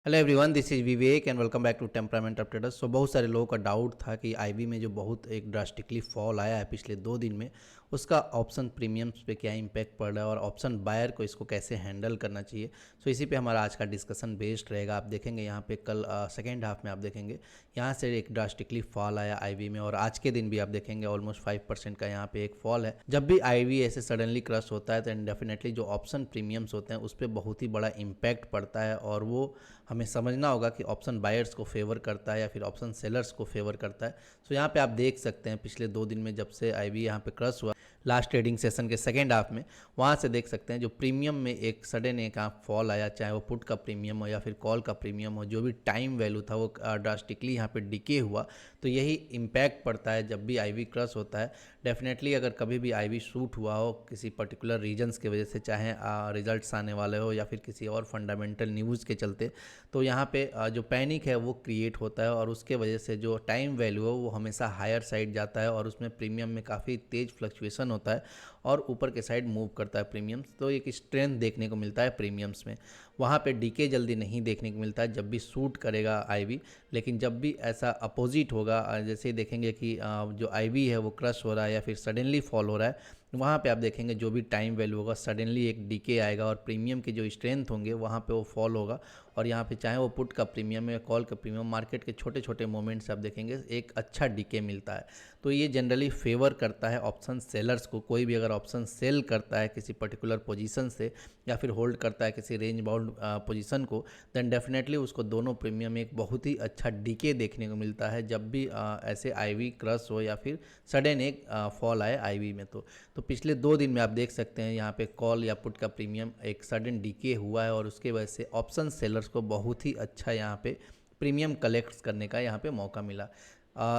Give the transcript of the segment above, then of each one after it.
Hello everyone, this is Vivek and welcome back to temperament of traders. बहुत सारे लोगों का डाउट था कि आईबी में जो बहुत एक ड्रास्टिकली फॉल आया है पिछले 2 दिन में, उसका ऑप्शन प्रीमियम्स पे क्या इम्पैक्ट पड़ रहा है और ऑप्शन बायर को इसको कैसे हैंडल करना चाहिए। सो इसी पे हमारा आज का डिस्कशन बेस्ड रहेगा। आप देखेंगे यहाँ पे कल सेकेंड हाफ में आप देखेंगे यहाँ से एक ड्रास्टिकली फॉल आया आईवी में, और आज के दिन भी आप देखेंगे ऑलमोस्ट 5% का यहाँ पे एक फॉल है। जब भी आईवी ऐसे सडनली क्रश होता है तो डेफिनेटली जो ऑप्शन प्रीमियम्स होते हैं उस पर बहुत ही बड़ा इम्पैक्ट पड़ता है, और वो हमें समझना होगा कि ऑप्शन बायर्स को फेवर करता है या फिर ऑप्शन सेलर्स को फेवर करता है। सो यहाँ पे आप देख सकते हैं पिछले 2 दिन में जब से आईवी यहाँ पे क्रश हुआ लास्ट ट्रेडिंग सेशन के सेकेंड हाफ में, वहाँ से देख सकते हैं जो प्रीमियम में एक सडन एक यहाँ फॉल आया, चाहे वो पुट का प्रीमियम हो या फिर कॉल का प्रीमियम हो, जो भी टाइम वैल्यू था वो ड्रास्टिकली यहाँ पे डिके हुआ। तो यही इम्पैक्ट पड़ता है जब भी आईवी क्रश होता है। डेफिनेटली अगर कभी भी आईवी शूट हुआ हो किसी पर्टिकुलर रीजन्स की वजह से, चाहे रिजल्ट्स आने वाले हो या फिर किसी और फंडामेंटल न्यूज़ के चलते, तो यहाँ पे जो पैनिक है वो क्रिएट होता है, और उसके वजह से जो टाइम वैल्यू है वो हमेशा हायर साइड जाता है और उसमें प्रीमियम में काफ़ी तेज़ फ्लक्चुएसन होता है और ऊपर के साइड मूव करता है प्रीमियम्स। तो एक स्ट्रेंथ देखने को मिलता है प्रीमियम्स में। वहाँ पे डीके जल्दी नहीं देखने को मिलता है जब भी सूट करेगा आईवी, लेकिन जब भी ऐसा अपोजिट होगा, जैसे देखेंगे कि जो आईवी है वो क्रश हो रहा है या फिर सडनली फॉल हो रहा है, वहाँ पे आप देखेंगे जो भी टाइम वैल्यू होगा सडनली एक डीके आएगा और प्रीमियम के जो स्ट्रेंथ होंगे वहाँ पे वो फॉल होगा। और यहाँ पे चाहे वो पुट का प्रीमियम या कॉल का प्रीमियम, मार्केट के छोटे छोटे मोमेंट्स आप देखेंगे एक अच्छा डीके मिलता है। तो ये जनरली फेवर करता है ऑप्शन सेलर्स को। कोई भी अगर ऑप्शन सेल करता है किसी पर्टिकुलर पोजीशन से या फिर होल्ड करता है किसी रेंज बाउंड पोजीशन को, देन डेफिनेटली उसको दोनों प्रीमियम में एक बहुत ही अच्छा डीके देखने को मिलता है जब भी ऐसे आईवी क्रश हो या फिर सडन एक फॉल आए आईवी में। तो पिछले 2 दिन में आप देख सकते हैं यहाँ पे कॉल या पुट का प्रीमियम एक सडन डीके हुआ है, और उसके वजह से ऑप्शन सेलर्स को बहुत ही अच्छा यहाँ पे प्रीमियम कलेक्ट करने का यहाँ पे मौका मिला।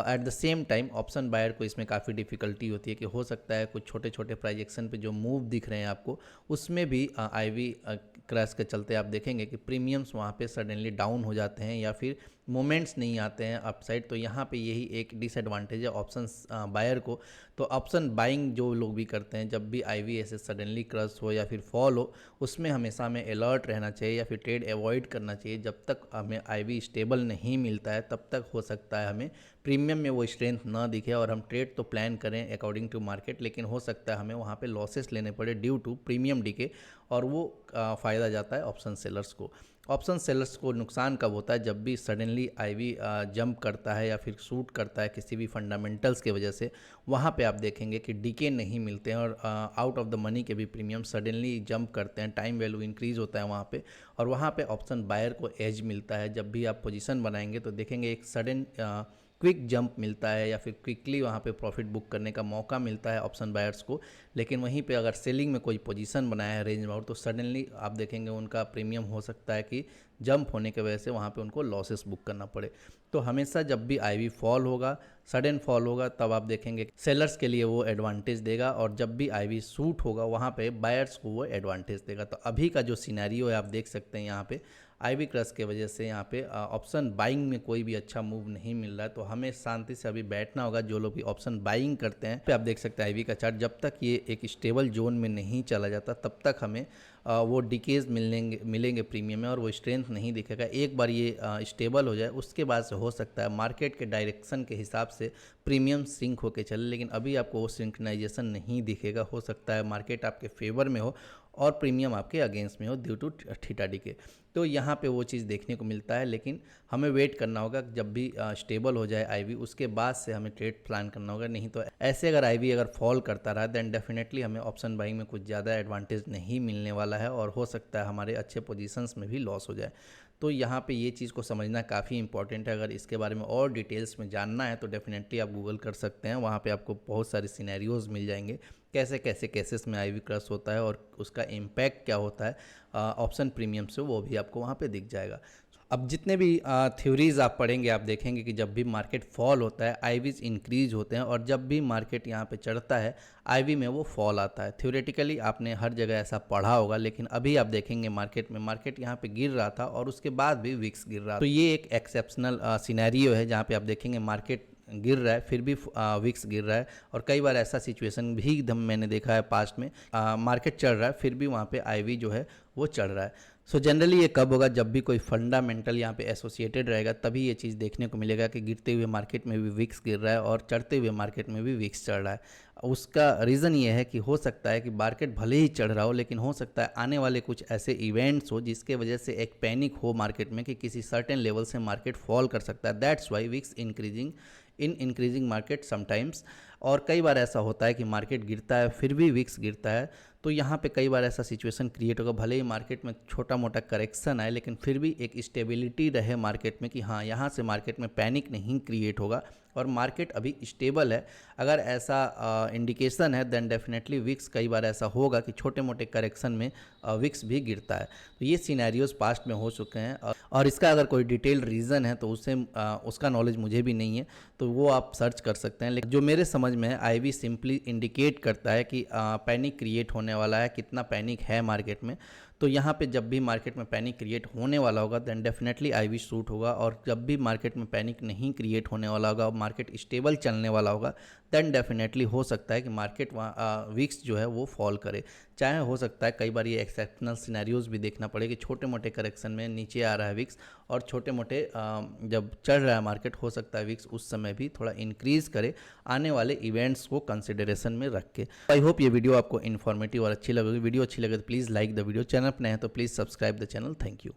At the same time option buyer को इसमें काफ़ी डिफिकल्टी होती है कि हो सकता है कुछ छोटे छोटे प्राइजेक्शन पे जो मूव दिख रहे हैं आपको, उसमें भी आईवी क्रैश के चलते आप देखेंगे कि प्रीमियम्स वहाँ पे सडनली डाउन हो जाते हैं या फिर मोमेंट्स नहीं आते हैं अपसाइड। तो यहाँ पे यही एक डिसएडवांटेज है ऑप्शन बायर को। तो ऑप्शन बाइंग जो लोग भी करते हैं, जब भी आईवी ऐसे सडनली क्रश हो या फिर फॉल हो, उसमें हमेशा हमें अलर्ट रहना चाहिए या फिर ट्रेड अवॉइड करना चाहिए। जब तक हमें आईवी स्टेबल नहीं मिलता है तब तक हो सकता है हमें प्रीमियम में वो स्ट्रेंथ ना दिखे और हम ट्रेड तो प्लान करें अकॉर्डिंग टू मार्केट, लेकिन हो सकता है हमें वहाँ पे लॉसेस लेने पड़े ड्यू टू प्रीमियम डीके, और वो फ़ायदा जाता है ऑप्शन सेलर्स को। ऑप्शन सेलर्स को नुकसान कब होता है? जब भी सडनली आईवी जंप करता है या फिर शूट करता है किसी भी फंडामेंटल्स की वजह से, वहाँ पे आप देखेंगे कि डीके नहीं मिलते हैं और आउट ऑफ द मनी के भी प्रीमियम सडनली जंप करते हैं, टाइम वैल्यू इंक्रीज होता है वहाँ पे, और वहाँ पे ऑप्शन बायर को एज मिलता है। जब भी आप पोजीशन बनाएंगे तो देखेंगे एक सडन क्विक जंप मिलता है या फिर क्विकली वहाँ पे प्रॉफिट बुक करने का मौका मिलता है ऑप्शन बायर्स को। लेकिन वहीं पे अगर सेलिंग में कोई पोजीशन बनाया है रेंज बाउंड, तो सडनली आप देखेंगे उनका प्रीमियम हो सकता है कि जंप होने की वजह से वहाँ पे उनको लॉसेस बुक करना पड़े। तो हमेशा जब भी आईवी फॉल होगा, सडन फॉल होगा, तब आप देखेंगे सेलर्स के लिए वो एडवांटेज देगा, और जब भी आईवी सूट होगा वहाँ पे बायर्स को वो एडवांटेज देगा। तो अभी का जो सिनेरियो है आप देख सकते हैं यहाँ पे आईवी क्रश के वजह से यहाँ पे ऑप्शन बाइंग में कोई भी अच्छा मूव नहीं मिल रहा है। तो हमें शांति से अभी बैठना होगा जो लोग भी ऑप्शन बाइंग करते हैं। पे आप देख सकते हैं आईवी का चार्ट, जब तक ये एक स्टेबल जोन में नहीं चला जाता तब तक हमें वो डिकेज मिलेंगे प्रीमियम में, और वो स्ट्रेंथ नहीं दिखेगा। एक बार ये स्टेबल हो जाए उसके बाद से हो सकता है मार्केट के डायरेक्शन के हिसाब से प्रीमियम सिंक होके चले, लेकिन अभी आपको वो सिंक्रोनाइजेशन नहीं दिखेगा। हो सकता है मार्केट आपके फेवर में हो और प्रीमियम आपके अगेंस्ट में हो ड्यू टू थीटा डीके। तो यहाँ पे वो चीज़ देखने को मिलता है, लेकिन हमें वेट करना होगा जब भी स्टेबल हो जाए आईवी, उसके बाद से हमें ट्रेड प्लान करना होगा। नहीं तो ऐसे अगर आईवी अगर फॉल करता रहा देन डेफिनेटली हमें ऑप्शन बाइंग में कुछ ज़्यादा एडवांटेज नहीं मिलने वाला है, और हो सकता है हमारे अच्छे पोजीशंस में भी लॉस हो जाए। तो यहाँ पे ये चीज़ को समझना काफ़ी इंपॉर्टेंट है। अगर इसके बारे में और डिटेल्स में जानना है तो डेफिनेटली आप गूगल कर सकते हैं, वहाँ पे आपको बहुत सारे सिनेरियोज मिल जाएंगे कैसे कैसे केसेस में आईवी क्रश होता है और उसका इम्पैक्ट क्या होता है ऑप्शन प्रीमियम से, वो भी आपको वहाँ पे दिख जाएगा। अब जितने भी थ्योरीज आप पढ़ेंगे आप देखेंगे कि जब भी मार्केट फॉल होता है आईवीज इंक्रीज होते हैं, और जब भी मार्केट यहाँ पे चढ़ता है आईवी में वो फॉल आता है। थ्योरेटिकली आपने हर जगह ऐसा पढ़ा होगा, लेकिन अभी आप देखेंगे मार्केट यहाँ पे गिर रहा था और उसके बाद भी विक्स गिर रहा था। तो ये एक एक्सेप्शनल सिनेरियो है जहाँ पे आप देखेंगे मार्केट गिर रहा है फिर भी विक्स गिर रहा है, और कई बार ऐसा सिचुएशन भी मैंने देखा है पास्ट में, मार्केट चढ़ रहा है फिर भी वहाँ पे आईवी जो है वो चढ़ रहा है। सो जनरली ये कब होगा, जब भी कोई फंडामेंटल यहाँ पे एसोसिएटेड रहेगा तभी ये चीज़ देखने को मिलेगा कि गिरते हुए मार्केट में भी विक्स गिर रहा है और चढ़ते हुए मार्केट में भी विक्स चढ़ रहा है। उसका रीज़न ये है कि हो सकता है कि मार्केट भले ही चढ़ रहा हो, लेकिन हो सकता है आने वाले कुछ ऐसे इवेंट्स हो जिसके वजह से एक पैनिक हो मार्केट में कि किसी सर्टेन लेवल से मार्केट फॉल कर सकता है। That's why VIX increasing market sometimes. और कई बार ऐसा होता है कि मार्केट गिरता है फिर भी विक्स गिरता है, तो यहाँ पे कई बार ऐसा सिचुएशन क्रिएट होगा, भले ही मार्केट में छोटा मोटा करेक्शन आए लेकिन फिर भी एक स्टेबिलिटी रहे मार्केट में कि हाँ यहाँ से मार्केट में पैनिक नहीं क्रिएट होगा और मार्केट अभी स्टेबल है। अगर ऐसा इंडिकेशन है देन डेफिनेटली विक्स, कई बार ऐसा होगा कि छोटे मोटे करेक्शन में विक्स भी गिरता है। तो ये सिनेरियोज पास्ट में हो चुके हैं और इसका अगर कोई डिटेल रीज़न है तो उसका नॉलेज मुझे भी नहीं है, तो वो आप सर्च कर सकते हैं। लेकिन जो मेरे समझ में है, आईवी सिंपली इंडिकेट करता है कि पैनिक क्रिएट होने वाला है, कितना पैनिक है मार्केट में। तो यहाँ पे जब भी मार्केट में पैनिक क्रिएट होने वाला होगा देन डेफिनेटली आईवी शूट होगा, और जब भी मार्केट में पैनिक नहीं क्रिएट होने वाला होगा और मार्केट स्टेबल चलने वाला होगा देन डेफिनेटली हो सकता है कि मार्केट विक्स जो है वो फॉल करे। चाहे हो सकता है कई बार ये एक्सेप्शनल सिनेरियोज भी देखना पड़े कि छोटे मोटे करेक्शन में नीचे आ रहा है विक्स और छोटे मोटे जब चढ़ रहा है मार्केट, हो सकता है विक्स उस समय भी थोड़ा इंक्रीज करे आने वाले इवेंट्स को कंसिडरेशन में रख के। आई होप ये वीडियो आपको इन्फॉर्मेटिव और अच्छी लगेगी। वीडियो अच्छी लगे तो please like the video, channel पर नए हैं तो please subscribe the channel. Thank you.